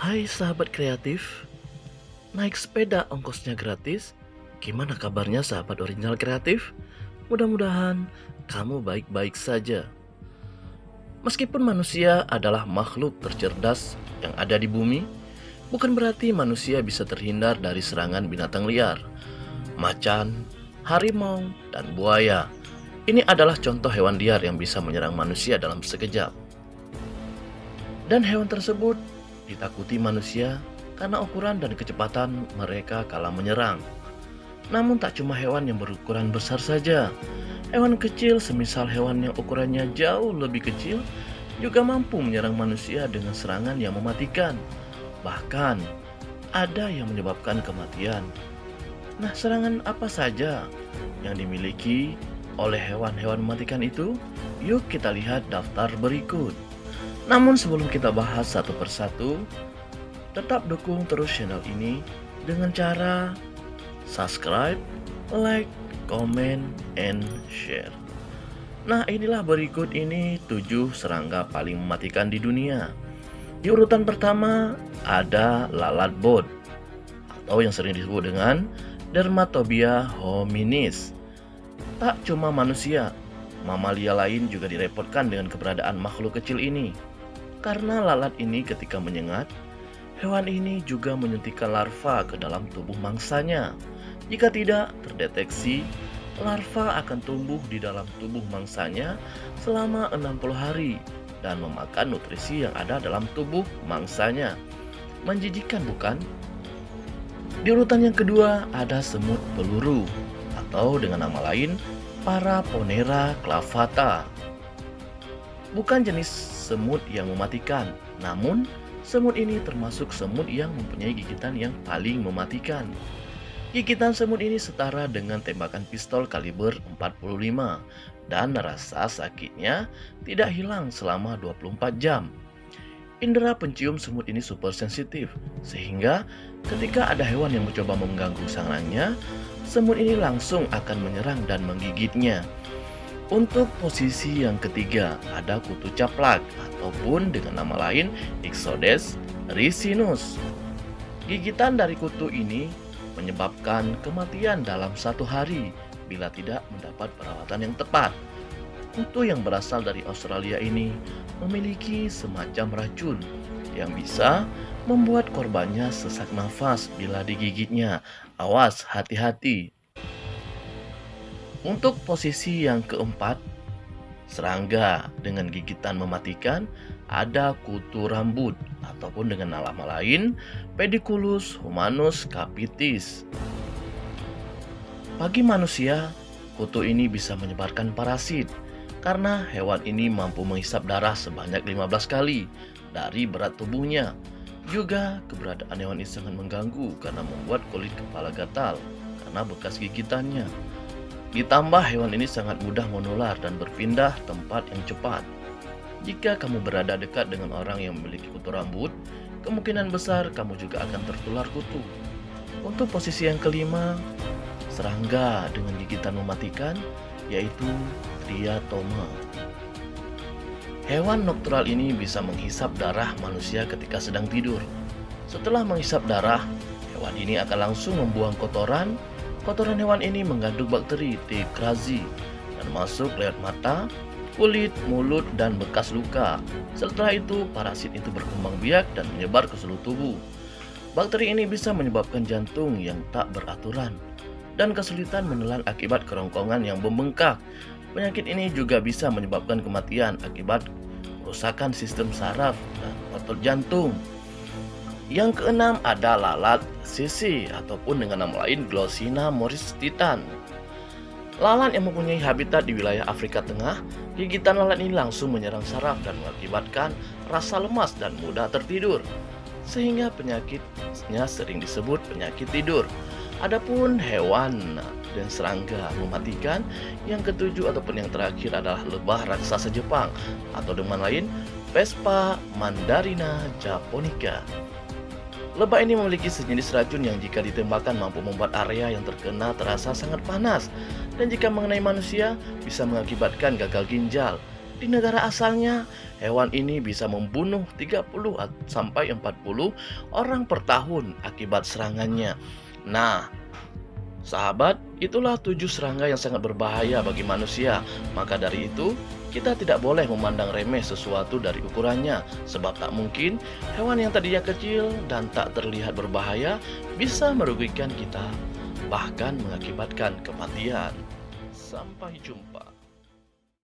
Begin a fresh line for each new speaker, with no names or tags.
Hai sahabat kreatif, naik sepeda ongkosnya gratis. Gimana kabarnya sahabat original kreatif? Mudah-mudahan kamu baik-baik saja. Meskipun manusia adalah makhluk tercerdas yang ada di bumi, bukan berarti manusia bisa terhindar dari serangan binatang liar, macan, harimau, dan buaya. Ini adalah contoh hewan liar yang bisa menyerang manusia dalam sekejap. Dan hewan tersebut ditakuti manusia karena ukuran dan kecepatan mereka kala menyerang. Namun tak cuma hewan yang berukuran besar saja. Hewan kecil semisal hewan yang ukurannya jauh lebih kecil juga mampu menyerang manusia dengan serangan yang mematikan. Bahkan ada yang menyebabkan kematian. Nah, serangan apa saja yang dimiliki oleh hewan-hewan mematikan itu? Yuk kita lihat daftar berikut. Namun sebelum kita bahas satu persatu, tetap dukung terus channel ini dengan cara subscribe, like, comment, and share. Nah, inilah berikut ini 7 serangga paling mematikan di dunia. Di urutan pertama ada lalat bot atau yang sering disebut dengan Dermatobia hominis. Tak cuma manusia, mamalia lain juga direpotkan dengan keberadaan makhluk kecil ini. Karena lalat ini ketika menyengat, hewan ini juga menyuntikkan larva ke dalam tubuh mangsanya. Jika tidak terdeteksi, larva akan tumbuh di dalam tubuh mangsanya selama 60 hari dan memakan nutrisi yang ada dalam tubuh mangsanya. Menjijikkan bukan? Di urutan yang kedua ada semut peluru atau dengan nama lain Paraponera clavata. Bukan jenis semut yang mematikan, namun semut ini termasuk semut yang mempunyai gigitan yang paling mematikan. Gigitan semut ini setara dengan tembakan pistol kaliber 45 dan rasa sakitnya tidak hilang selama 24 jam. Indera pencium semut ini super sensitif, sehingga ketika ada hewan yang mencoba mengganggu sarangnya, semut ini langsung akan menyerang dan menggigitnya. Untuk posisi yang ketiga ada kutu caplak ataupun dengan nama lain Ixodes ricinus. Gigitan dari kutu ini menyebabkan kematian dalam 1 hari bila tidak mendapat perawatan yang tepat. Kutu yang berasal dari Australia ini memiliki semacam racun yang bisa membuat korbannya sesak nafas bila digigitnya. Awas, hati-hati. Untuk posisi yang keempat, serangga dengan gigitan mematikan ada kutu rambut ataupun dengan nama lain Pediculus humanus capitis. Bagi manusia, kutu ini bisa menyebarkan parasit karena hewan ini mampu menghisap darah sebanyak 15 kali dari berat tubuhnya. Juga keberadaan hewan ini sangat mengganggu karena membuat kulit kepala gatal karena bekas gigitannya. Ditambah hewan ini sangat mudah menular dan berpindah tempat yang cepat. Jika kamu berada dekat dengan orang yang memiliki kutu rambut, kemungkinan besar kamu juga akan tertular kutu. Untuk posisi yang kelima, serangga dengan gigitan mematikan, yaitu Triatoma. Hewan nokturnal ini bisa menghisap darah manusia ketika sedang tidur. Setelah menghisap darah, hewan ini akan langsung membuang kotoran. Kotoran hewan ini mengandung bakteri Tetrazi dan masuk lewat mata, kulit, mulut, dan bekas luka. Setelah itu, parasit itu berkembang biak dan menyebar ke seluruh tubuh. Bakteri ini bisa menyebabkan jantung yang tak beraturan dan kesulitan menelan akibat kerongkongan yang membengkak. Penyakit ini juga bisa menyebabkan kematian akibat kerusakan sistem saraf dan otot jantung. Yang keenam ada lalat sisi ataupun dengan nama lain Glossina morris titan. Lalat yang mempunyai habitat di wilayah Afrika Tengah, gigitan lalat ini langsung menyerang saraf dan mengakibatkan rasa lemas dan mudah tertidur. Sehingga penyakitnya sering disebut penyakit tidur. Adapun hewan dan serangga mematikan yang ketujuh ataupun yang terakhir adalah lebah raksasa Jepang atau dengan lain Vespa mandarina japonica. Lebah ini memiliki sejenis racun yang jika ditembakkan mampu membuat area yang terkena terasa sangat panas dan jika mengenai manusia bisa mengakibatkan gagal ginjal. Di negara asalnya, hewan ini bisa membunuh 30 sampai 40 orang per tahun akibat serangannya. Nah, sahabat, itulah 7 serangga yang sangat berbahaya bagi manusia. Maka dari itu, kita tidak boleh memandang remeh sesuatu dari ukurannya, sebab tak mungkin hewan yang tadinya kecil dan tak terlihat berbahaya bisa merugikan kita, bahkan mengakibatkan kematian. Sampai jumpa.